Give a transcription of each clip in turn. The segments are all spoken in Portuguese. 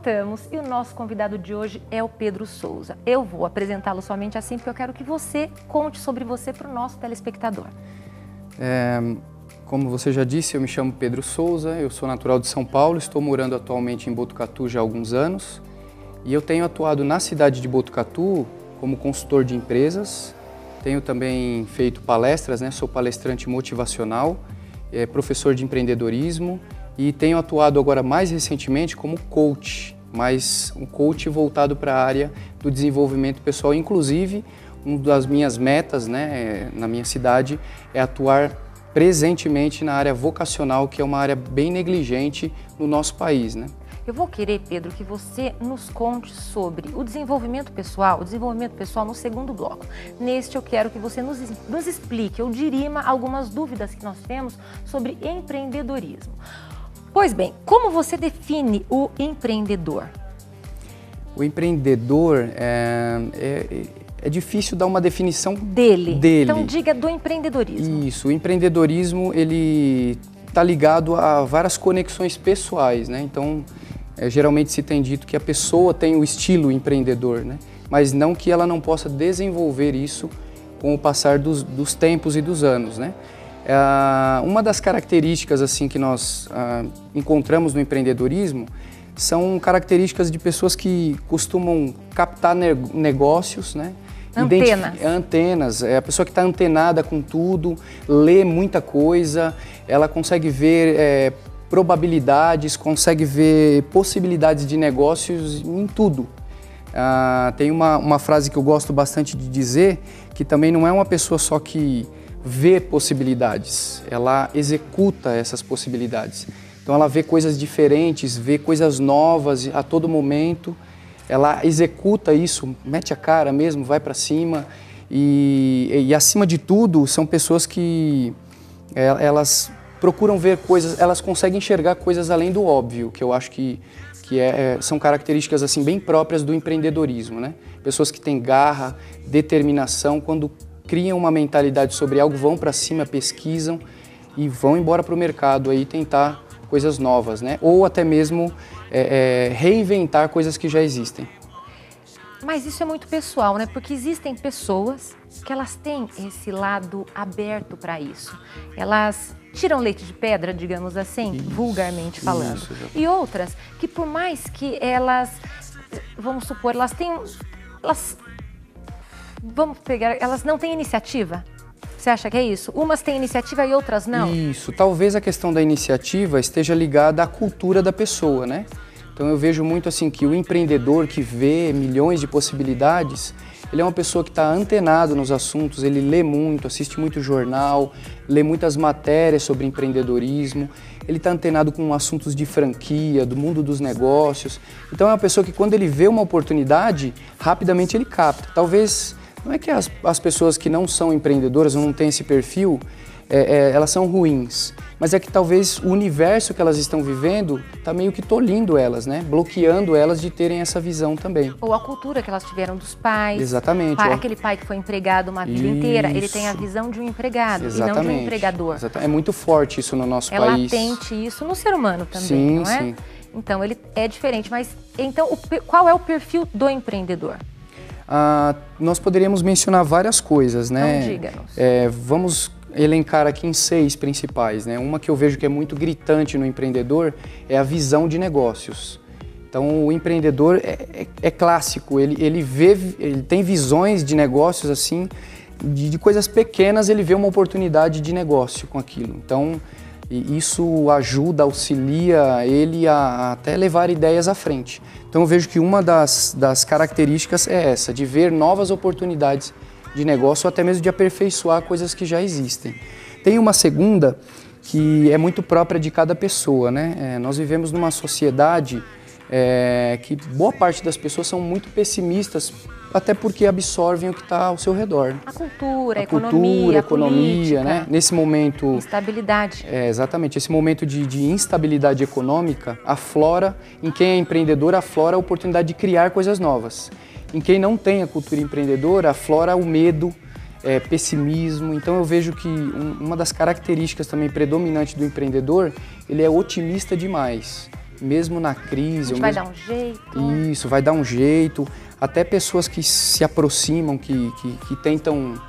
voltamos e o nosso convidado de hoje é o Pedro Souza. Eu vou apresentá-lo somente assim porque eu quero que você conte sobre você para o nosso telespectador. Como você já disse, eu me chamo Pedro Souza, eu sou natural de São Paulo, estou morando atualmente em Botucatu já há alguns anos e eu tenho atuado na cidade de Botucatu como consultor de empresas, tenho também feito palestras, sou palestrante motivacional, professor de empreendedorismo e tenho atuado agora mais recentemente como coach, mas um coach voltado para a área do desenvolvimento pessoal. Inclusive, uma das minhas metas na minha cidade é atuar presentemente na área vocacional, que é uma área bem negligente no nosso país. Eu vou querer, Pedro, que você nos conte sobre o desenvolvimento pessoal no segundo bloco. Neste eu quero que você nos explique ou dirima algumas dúvidas que nós temos sobre empreendedorismo. Pois bem, como você define o empreendedor? O empreendedor é difícil dar uma definição dele. Então diga do empreendedorismo. Isso, o empreendedorismo ele está ligado a várias conexões pessoais, Então, geralmente se tem dito que a pessoa tem o estilo empreendedor, Mas não que ela não possa desenvolver isso com o passar dos tempos e dos anos, Uma das características assim que nós encontramos no empreendedorismo são características de pessoas que costumam captar negócios, Antenas. É a pessoa que está antenada com tudo, lê muita coisa, ela consegue ver probabilidades, consegue ver possibilidades de negócios em tudo. Tem uma frase que eu gosto bastante de dizer, que também não é uma pessoa só que vê possibilidades, ela executa essas possibilidades. Então ela vê coisas diferentes, vê coisas novas a todo momento, ela executa isso, mete a cara mesmo, vai para cima e acima de tudo são pessoas que elas procuram ver coisas, elas conseguem enxergar coisas além do óbvio, que eu acho que são características assim bem próprias do empreendedorismo, Pessoas que têm garra, determinação, quando criam uma mentalidade sobre algo, vão para cima, pesquisam e vão embora para o mercado aí tentar coisas novas, Ou até mesmo reinventar coisas que já existem. Mas isso é muito pessoal, Porque existem pessoas que elas têm esse lado aberto para isso. Elas tiram leite de pedra, digamos assim, vulgarmente falando. E outras que por mais que elas, vamos supor, elas não têm iniciativa. Você acha que é isso? Umas têm iniciativa e outras não? Isso. Talvez a questão da iniciativa esteja ligada à cultura da pessoa, Então eu vejo muito assim que o empreendedor que vê milhões de possibilidades, ele é uma pessoa que está antenado nos assuntos, ele lê muito, assiste muito jornal, lê muitas matérias sobre empreendedorismo, ele está antenado com assuntos de franquia, do mundo dos negócios. Então é uma pessoa que quando ele vê uma oportunidade, rapidamente ele capta. Talvez, não é que as pessoas que não são empreendedoras ou não têm esse perfil, elas são ruins, mas é que talvez o universo que elas estão vivendo está meio que tolhindo elas, bloqueando elas de terem essa visão também. Ou a cultura que elas tiveram dos pais. Exatamente. Aquele pai que foi empregado uma vida inteira, ele tem a visão de um empregado e não de um empregador. É muito forte isso no nosso país. É latente isso no ser humano também, sim, não é? Sim. Então ele é diferente, mas então qual é o perfil do empreendedor? Nós poderíamos mencionar várias coisas, Então diga-nos. Vamos elencar aqui em 6 principais, Uma que eu vejo que é muito gritante no empreendedor é a visão de negócios. Então o empreendedor é clássico, ele tem visões de negócios assim, de coisas pequenas ele vê uma oportunidade de negócio com aquilo. Então isso ajuda, auxilia ele a até levar ideias à frente. Então eu vejo que uma das características é essa, de ver novas oportunidades de negócio ou até mesmo de aperfeiçoar coisas que já existem. Tem uma segunda que é muito própria de cada pessoa, Nós vivemos numa sociedade que boa parte das pessoas são muito pessimistas, até porque absorvem o que está ao seu redor. A cultura, a economia, política, Nesse momento... Instabilidade. Exatamente. Esse momento de instabilidade econômica aflora, em quem é empreendedor, aflora a oportunidade de criar coisas novas. Em quem não tem a cultura empreendedora, aflora o medo, pessimismo. Então eu vejo que uma das características também predominantes do empreendedor, ele é otimista demais. mesmo na crise. Vai dar um jeito. Isso, vai dar um jeito. Até pessoas que se aproximam, que tentam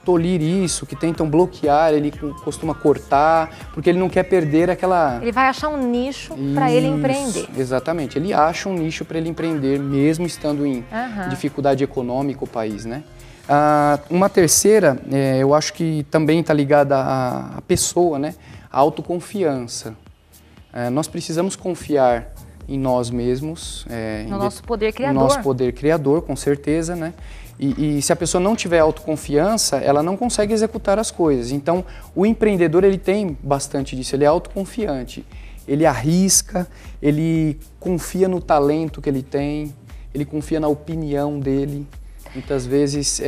tolir isso, que tentam bloquear, ele costuma cortar, porque ele não quer perder aquela... Ele vai achar um nicho para ele empreender. Exatamente, ele acha um nicho para ele empreender, mesmo estando em dificuldade econômica o país, né? Uma terceira, eu acho que também está ligada à pessoa, né? A autoconfiança. Nós precisamos confiar em nós mesmos. No nosso poder criador. No nosso poder criador, com certeza, né? E se a pessoa não tiver autoconfiança, ela não consegue executar as coisas. Então, o empreendedor, ele tem bastante disso, ele é autoconfiante. Ele arrisca, ele confia no talento que ele tem, ele confia na opinião dele. Muitas vezes,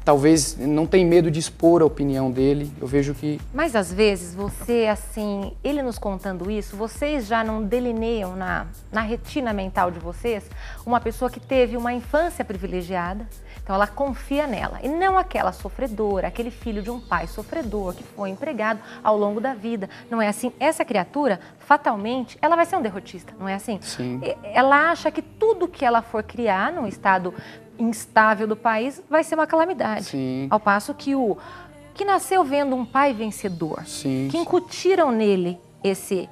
talvez não tem medo de expor a opinião dele, eu vejo que... Mas às vezes você, assim, ele nos contando isso, vocês já não delineiam na retina mental de vocês uma pessoa que teve uma infância privilegiada, então ela confia nela, e não aquela sofredora, aquele filho de um pai sofredor que foi empregado ao longo da vida, não é assim? Essa criatura, fatalmente, ela vai ser um derrotista, não é assim? Sim. Ela acha que tudo que ela for criar num estado instável do país vai ser uma calamidade. Sim. Ao passo que o que nasceu vendo um pai vencedor, sim, que incutiram nele esse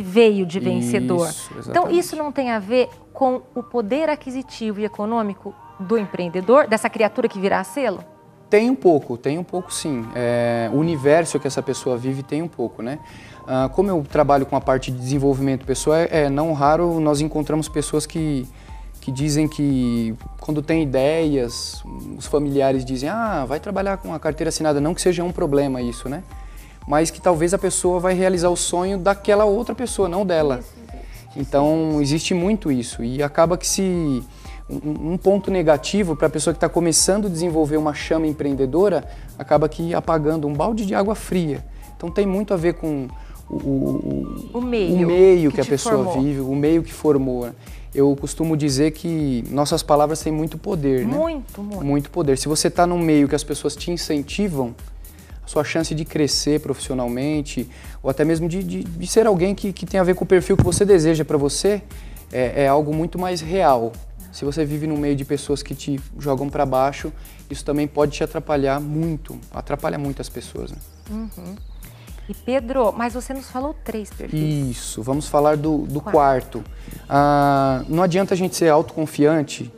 veio de vencedor. Então isso não tem a ver com o poder aquisitivo e econômico do empreendedor, dessa criatura que virá a sê-lo? Tem um pouco sim. O universo que essa pessoa vive tem um pouco, né? Como eu trabalho com a parte de desenvolvimento pessoal, não raro nós encontramos pessoas que dizem que quando tem ideias, os familiares dizem, vai trabalhar com a carteira assinada, não que seja um problema isso, né? Mas que talvez a pessoa vai realizar o sonho daquela outra pessoa, não dela. Então, existe muito isso e acaba que se... Um ponto negativo para a pessoa que está começando a desenvolver uma chama empreendedora, acaba que apagando um balde de água fria. Então, tem muito a ver com o meio que a pessoa vive, o meio que formou. Eu costumo dizer que nossas palavras têm muito poder, né? Muito poder. Se você está num meio que as pessoas te incentivam, a sua chance de crescer profissionalmente, ou até mesmo de ser alguém que tem a ver com o perfil que você deseja para você, é algo muito mais real. Se você vive num meio de pessoas que te jogam para baixo, isso também pode te atrapalhar muito, atrapalha muito as pessoas, né? E Pedro, mas você nos falou 3 perfis. Isso, vamos falar do quarto. Não adianta a gente ser autoconfiante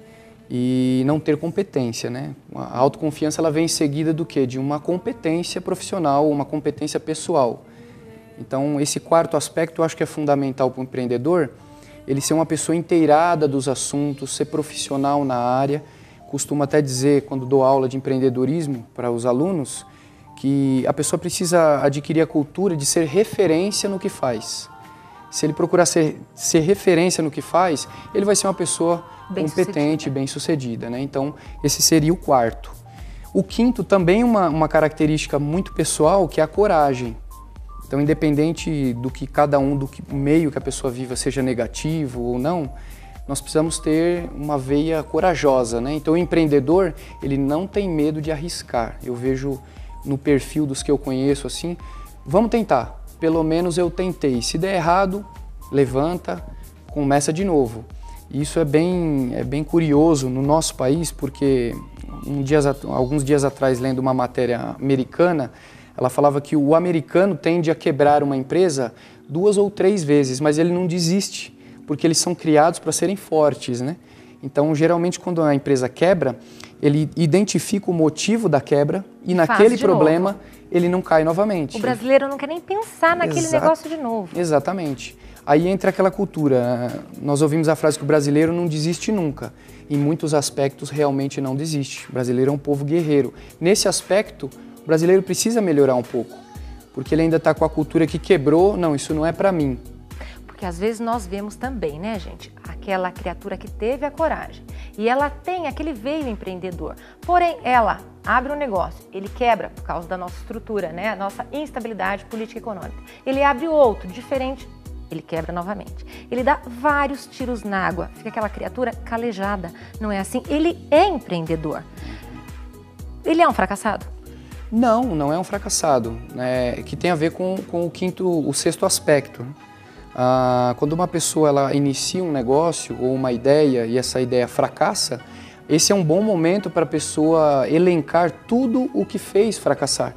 e não ter competência, né? A autoconfiança ela vem em seguida do quê? De uma competência profissional, uma competência pessoal. Então, esse quarto aspecto eu acho que é fundamental para o empreendedor, ele ser uma pessoa inteirada dos assuntos, ser profissional na área. Costumo até dizer, quando dou aula de empreendedorismo para os alunos, que a pessoa precisa adquirir a cultura de ser referência no que faz. Se ele procurar ser referência no que faz, ele vai ser uma pessoa competente, bem-sucedida, né? Então, esse seria o quarto. O quinto também uma característica muito pessoal, que é a coragem. Então, independente do que cada do meio que a pessoa viva seja negativo ou não, nós precisamos ter uma veia corajosa, né? Então, o empreendedor, ele não tem medo de arriscar. Eu vejo no perfil dos que eu conheço assim, vamos tentar, pelo menos eu tentei. Se der errado, levanta, começa de novo. Isso é bem curioso no nosso país, porque alguns dias atrás, lendo uma matéria americana, ela falava que o americano tende a quebrar uma empresa 2 ou 3 vezes, mas ele não desiste, porque eles são criados para serem fortes, né? Então, geralmente, quando a empresa quebra, ele identifica o motivo da quebra e naquele problema ele não cai novamente. O brasileiro não quer nem pensar naquele negócio de novo. Exatamente. Aí entra aquela cultura. Nós ouvimos a frase que o brasileiro não desiste nunca. Em muitos aspectos, realmente não desiste. O brasileiro é um povo guerreiro. Nesse aspecto, o brasileiro precisa melhorar um pouco, porque ele ainda está com a cultura que quebrou, não, isso não é para mim. Porque às vezes nós vemos também, né, gente, aquela criatura que teve a coragem e ela tem aquele veio empreendedor, porém ela abre um negócio, ele quebra por causa da nossa estrutura, né, a nossa instabilidade política e econômica. Ele abre outro, diferente, ele quebra novamente. Ele dá vários tiros na água, fica aquela criatura calejada, não é assim? Ele é empreendedor. Ele é um fracassado? Não, não é um fracassado, né, que tem a ver com o sexto aspecto. Quando uma pessoa ela inicia um negócio ou uma ideia e essa ideia fracassa, esse é um bom momento para a pessoa elencar tudo o que fez fracassar.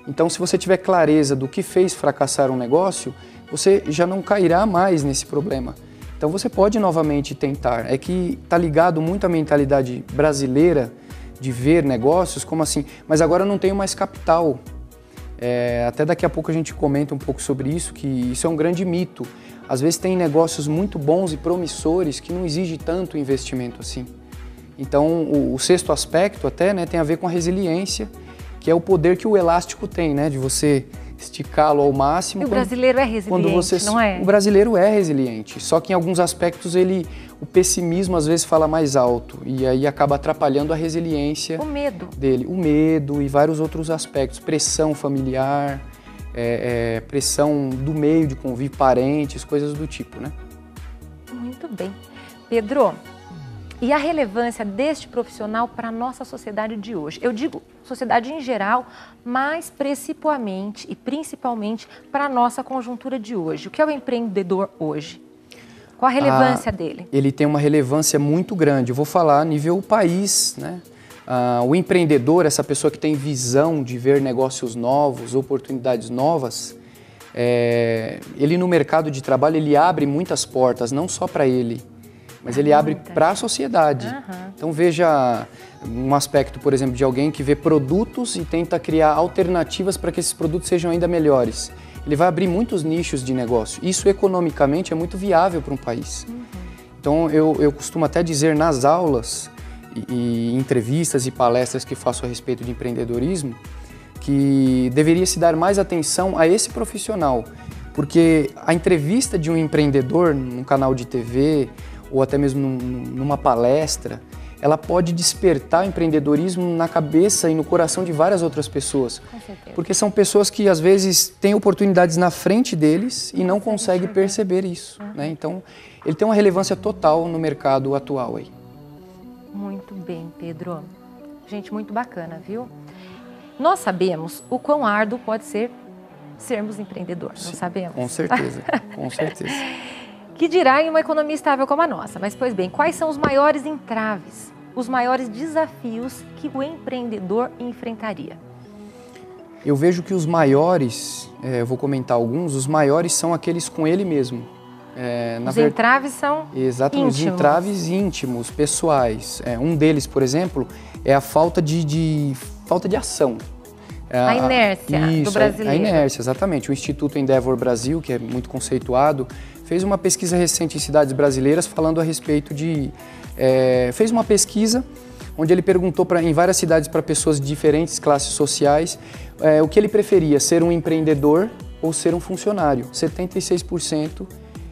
Então, se você tiver clareza do que fez fracassar um negócio, você já não cairá mais nesse problema. Então, você pode novamente tentar. É que está ligado muito à mentalidade brasileira de ver negócios como assim, mas agora eu não tenho mais capital. Até daqui a pouco a gente comenta um pouco sobre isso, que isso é um grande mito. Às vezes tem negócios muito bons e promissores que não exige tanto investimento assim. Então, o sexto aspecto até, né, tem a ver com a resiliência, que é o poder que o elástico tem, né, de você esticá-lo ao máximo. E o brasileiro é resiliente, não é? O brasileiro é resiliente, só que em alguns aspectos o pessimismo às vezes fala mais alto e aí acaba atrapalhando a resiliência dele. O medo e vários outros aspectos, pressão familiar, pressão do meio de convívio, parentes, coisas do tipo, né? Muito bem. Pedro, e a relevância deste profissional para a nossa sociedade de hoje? Eu digo sociedade em geral, mas principalmente para a nossa conjuntura de hoje. O que é o empreendedor hoje? Qual a relevância dele? Ele tem uma relevância muito grande. Eu vou falar a nível país, né? O empreendedor, essa pessoa que tem visão de ver negócios novos, oportunidades novas, ele no mercado de trabalho ele abre muitas portas, não só para ele, mas ele abre para a sociedade. Então veja um aspecto, por exemplo, de alguém que vê produtos e tenta criar alternativas para que esses produtos sejam ainda melhores. Ele vai abrir muitos nichos de negócio. Isso economicamente é muito viável para um país. Então eu costumo até dizer nas aulas e entrevistas e palestras que faço a respeito de empreendedorismo que deveria se dar mais atenção a esse profissional, porque a entrevista de um empreendedor num canal de TV ou até mesmo numa palestra, ela pode despertar o empreendedorismo na cabeça e no coração de várias outras pessoas. Com certeza. Porque são pessoas que às vezes têm oportunidades na frente deles e não conseguem perceber isso, né? Então, ele tem uma relevância total no mercado atual aí. Muito bem, Pedro. Gente, muito bacana, viu? Nós sabemos o quão árduo pode ser sermos empreendedores, não sabemos? Com certeza, com certeza. Que dirá em uma economia estável como a nossa. Mas, pois bem, quais são os maiores entraves, os maiores desafios que o empreendedor enfrentaria? Eu vejo que os maiores, eu vou comentar alguns, os maiores são aqueles com ele mesmo. Os entraves são exatamente, íntimos. Os entraves íntimos, pessoais. Um deles, por exemplo, é a falta de ação. A inércia do brasileiro. A inércia, exatamente. O Instituto Endeavor Brasil, que é muito conceituado, fez uma pesquisa recente em cidades brasileiras falando a respeito de... fez uma pesquisa onde ele perguntou em várias cidades para pessoas de diferentes classes sociais o que ele preferia, ser um empreendedor ou ser um funcionário. 76%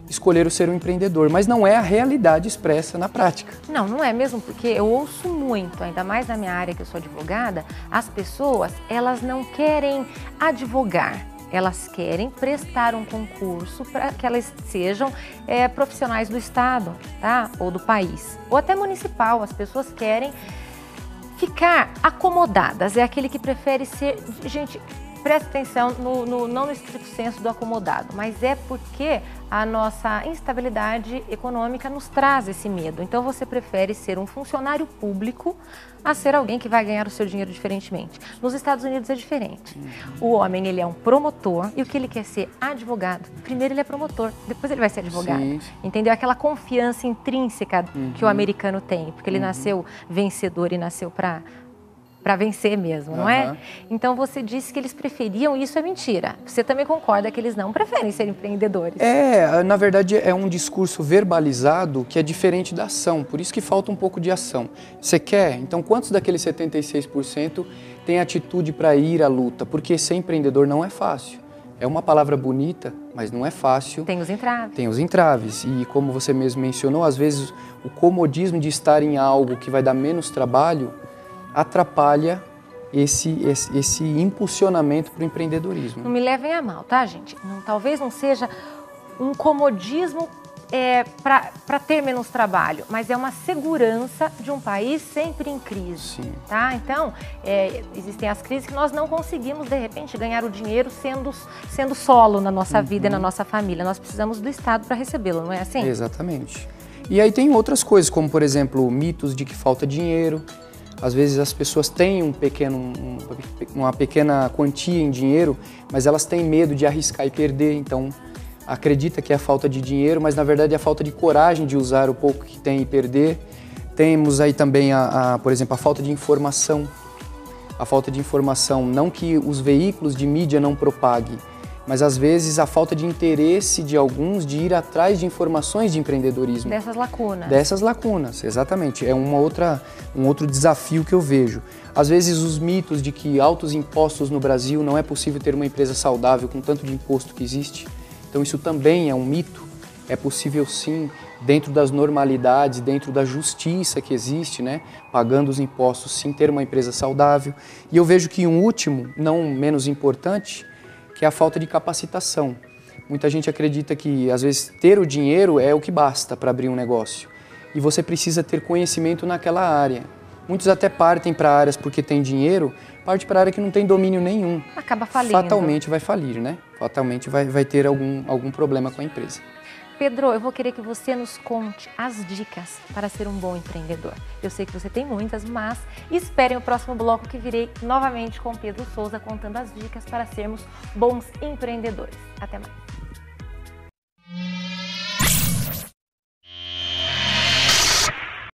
escolheram ser um empreendedor, mas não é a realidade expressa na prática. Não, não é mesmo, porque eu ouço muito, ainda mais na minha área que eu sou advogada, as pessoas, elas não querem advogar. Elas querem prestar um concurso para que elas sejam profissionais do Estado, tá? Ou do país, ou até municipal. As pessoas querem ficar acomodadas, é aquele que prefere ser... Gente, presta atenção, não no estrito senso do acomodado, mas é porque a nossa instabilidade econômica nos traz esse medo. Então você prefere ser um funcionário público a ser alguém que vai ganhar o seu dinheiro diferentemente. Nos Estados Unidos é diferente. O homem, ele é um promotor e o que ele quer ser advogado. Primeiro ele é promotor, depois ele vai ser advogado. Sim. Entendeu? Aquela confiança intrínseca que o americano tem, porque ele nasceu vencedor e nasceu para vencer mesmo, não é? Então você disse que eles preferiam, isso é mentira. Você também concorda que eles não preferem ser empreendedores? Na verdade é um discurso verbalizado que é diferente da ação, por isso que falta um pouco de ação. Você quer? Então quantos daqueles 76% têm atitude para ir à luta? Porque ser empreendedor não é fácil. É uma palavra bonita, mas não é fácil. Tem os entraves. Tem os entraves. E como você mesmo mencionou, às vezes o comodismo de estar em algo que vai dar menos trabalho atrapalha esse impulsionamento para o empreendedorismo. Não me levem a mal, tá, gente? Talvez não seja um comodismo para ter menos trabalho, mas é uma segurança de um país sempre em crise. Sim. Tá? Então, existem as crises que nós não conseguimos, de repente, ganhar o dinheiro sendo solo na nossa vida e na nossa família. Nós precisamos do Estado para recebê-lo, não é assim? Exatamente. E aí tem outras coisas, como, por exemplo, mitos de que falta dinheiro. Às vezes as pessoas têm uma pequena quantia em dinheiro, mas elas têm medo de arriscar e perder, então acredita que é a falta de dinheiro, mas na verdade é a falta de coragem de usar o pouco que tem e perder. Temos aí também, por exemplo, a falta de informação. A falta de informação, não que os veículos de mídia não propaguem, mas às vezes a falta de interesse de alguns de ir atrás de informações de empreendedorismo. Dessas lacunas. Dessas lacunas, exatamente. É um outro desafio que eu vejo. Às vezes os mitos de que altos impostos no Brasil não é possível ter uma empresa saudável com tanto de imposto que existe. Então isso também é um mito. É possível sim, dentro das normalidades, dentro da justiça que existe, né? Pagando os impostos, sim, ter uma empresa saudável. E eu vejo que um último, não menos importante, que é a falta de capacitação. Muita gente acredita que, às vezes, ter o dinheiro é o que basta para abrir um negócio. E você precisa ter conhecimento naquela área. Muitos até partem para áreas porque tem dinheiro, parte para área que não tem domínio nenhum. Acaba falindo. Fatalmente vai falir, né? Fatalmente vai ter algum problema com a empresa. Pedro, eu vou querer que você nos conte as dicas para ser um bom empreendedor. Eu sei que você tem muitas, mas esperem o próximo bloco que virei novamente com Pedro Souza contando as dicas para sermos bons empreendedores. Até mais!